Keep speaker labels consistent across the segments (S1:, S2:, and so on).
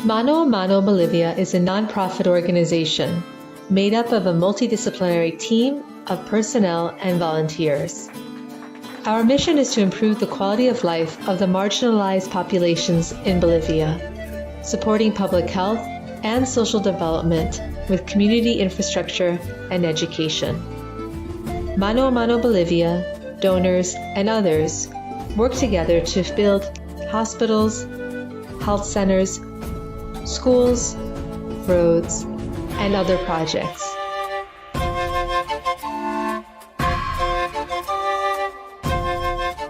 S1: Mano Bolivia is a nonprofit organization made up of a multidisciplinary team of personnel and volunteers. Our mission is to improve the quality of life of the marginalized populations in Bolivia, supporting public health and social development with community infrastructure and education. Mano Bolivia, donors, and others work together to build hospitals, health centers, schools, roads, and other projects.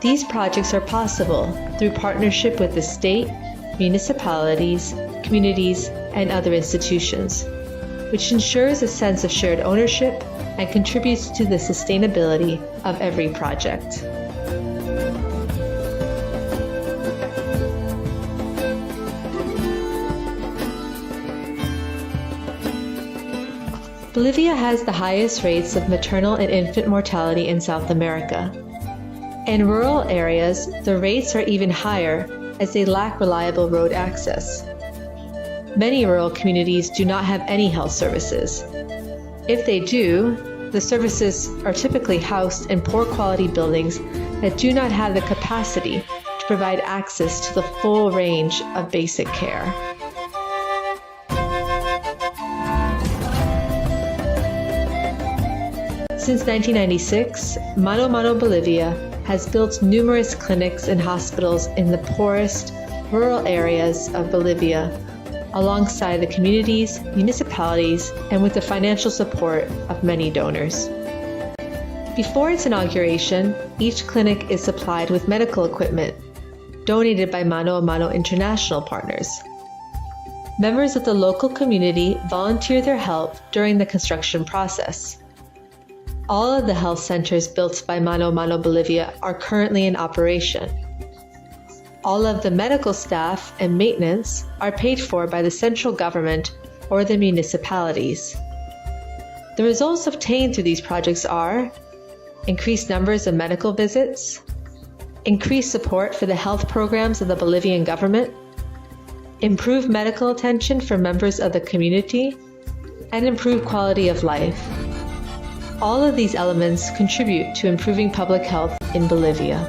S1: These projects are possible through partnership with the state, municipalities, communities, and other institutions, which ensures a sense of shared ownership and contributes to the sustainability of every project. Bolivia has the highest rates of maternal and infant mortality in South America. In rural areas, the rates are even higher as they lack reliable road access. Many rural communities do not have any health services. If they do, the services are typically housed in poor quality buildings that do not have the capacity to provide access to the full range of basic care. Since 1996, Mano Bolivia has built numerous clinics and hospitals in the poorest rural areas of Bolivia, alongside the communities, municipalities, and with the financial support of many donors. Before its inauguration, each clinic is supplied with medical equipment donated by Mano International partners. Members of the local community volunteer their help during the construction process. All of the health centers built by Mano Bolivia are currently in operation. All of the medical staff and maintenance are paid for by the central government or the municipalities. The results obtained through these projects are increased numbers of medical visits, increased support for the health programs of the Bolivian government, improved medical attention for members of the community, and improved quality of life. All of these elements contribute to improving public health in Bolivia.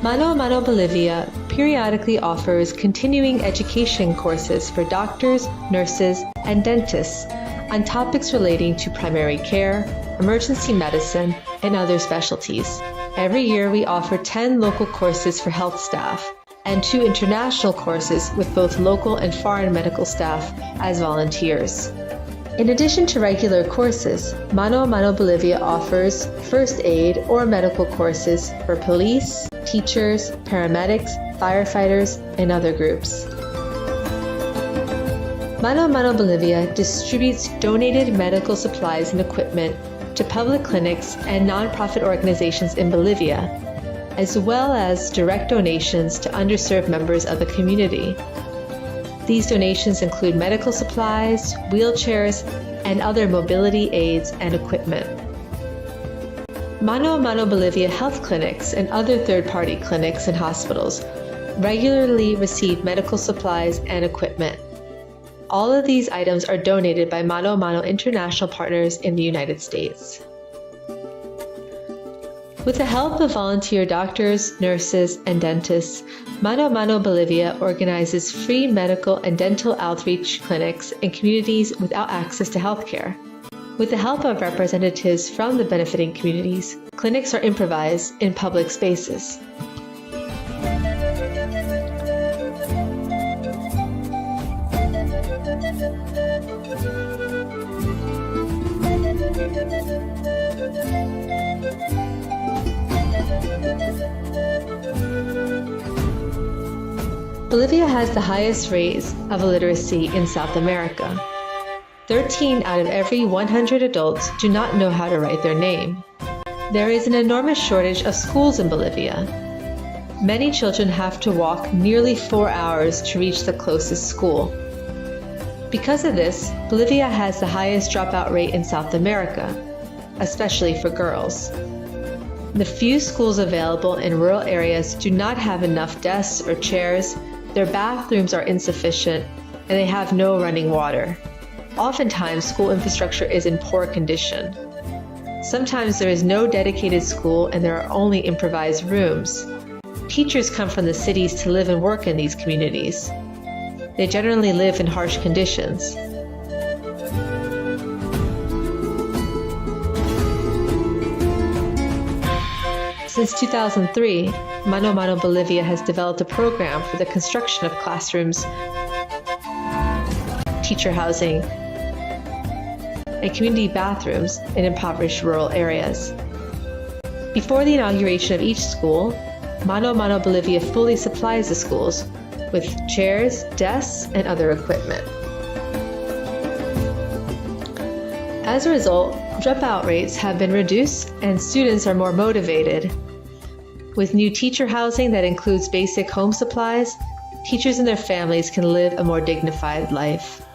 S1: Mano Bolivia periodically offers continuing education courses for doctors, nurses, and dentists on topics relating to primary care, emergency medicine, and other specialties. Every year we offer 10 local courses for health staff and 2 international courses with both local and foreign medical staff as volunteers. In addition to regular courses, Mano Bolivia offers first aid or medical courses for police, teachers, paramedics, firefighters, and other groups. Mano Bolivia distributes donated medical supplies and equipment to public clinics and nonprofit organizations in Bolivia, as well as direct donations to underserved members of the community. These donations include medical supplies, wheelchairs, and other mobility aids and equipment. Mano Bolivia health clinics and other third-party clinics and hospitals regularly receive medical supplies and equipment. All of these items are donated by Mano International partners in the United States. With the help of volunteer doctors, nurses, and dentists, Mano Bolivia organizes free medical and dental outreach clinics in communities without access to healthcare. With the help of representatives from the benefiting communities, clinics are improvised in public spaces. Bolivia has the highest rates of illiteracy in South America. 13 out of every 100 adults do not know how to write their name. There is an enormous shortage of schools in Bolivia. Many children have to walk nearly 4 hours to reach the closest school. Because of this, Bolivia has the highest dropout rate in South America, especially for girls. The few schools available in rural areas do not have enough desks or chairs, their bathrooms are insufficient, and they have no running water. Oftentimes, school infrastructure is in poor condition. Sometimes there is no dedicated school and there are only improvised rooms. Teachers come from the cities to live and work in these communities. They generally live in harsh conditions. Since 2003, Mano Bolivia has developed a program for the construction of classrooms, teacher housing, and community bathrooms in impoverished rural areas. Before the inauguration of each school, Mano Bolivia fully supplies the schools with chairs, desks, and other equipment. As a result, dropout rates have been reduced and students are more motivated. With new teacher housing that includes basic home supplies, teachers and their families can live a more dignified life.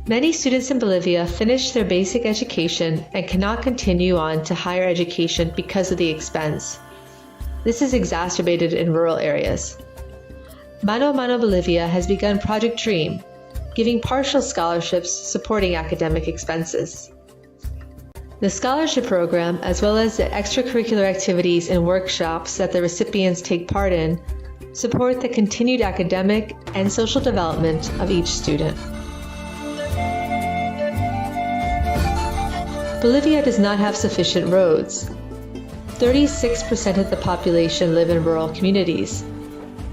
S1: Many students in Bolivia finish their basic education and cannot continue on to higher education because of the expense. This is exacerbated in rural areas. Mano Bolivia has begun Project DREAM, giving partial scholarships supporting academic expenses. The scholarship program, as well as the extracurricular activities and workshops that the recipients take part in, support the continued academic and social development of each student. Bolivia does not have sufficient roads. 36% of the population live in rural communities.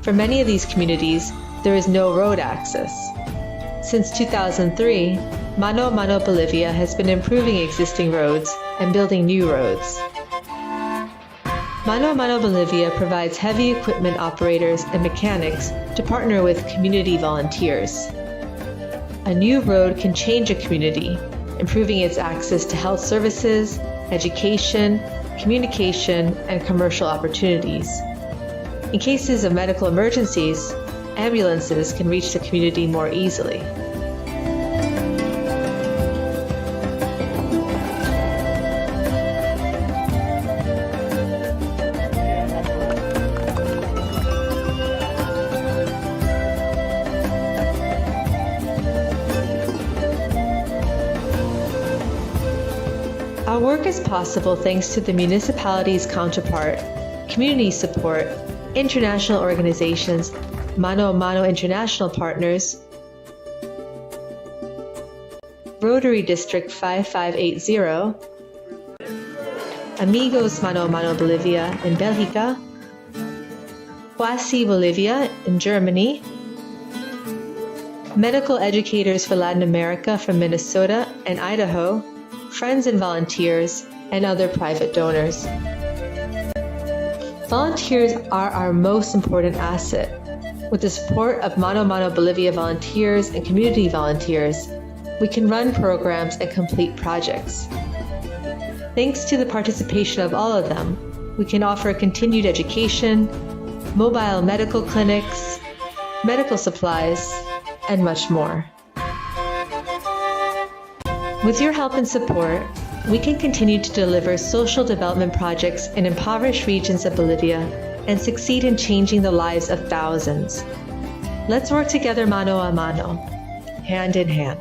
S1: For many of these communities, there is no road access. Since 2003, Mano Bolivia has been improving existing roads and building new roads. Mano Bolivia provides heavy equipment operators and mechanics to partner with community volunteers. A new road can change a community, improving its access to health services, education, communication, and commercial opportunities. In cases of medical emergencies, ambulances can reach the community more easily. Our work is possible thanks to the municipality's counterpart, community support, international organizations, Mano International Partners, Rotary District 5580, Amigos Mano Bolivia in Belgica, Huasi Bolivia in Germany, medical educators for Latin America from Minnesota and Idaho, friends and volunteers, and other private donors. Volunteers are our most important asset. With the support of Mano Bolivia volunteers and community volunteers, we can run programs and complete projects. Thanks to the participation of all of them, we can offer continued education, mobile medical clinics, medical supplies, and much more. With your help and support, we can continue to deliver social development projects in impoverished regions of Bolivia and succeed in changing the lives of thousands. Let's work together mano a mano, hand in hand.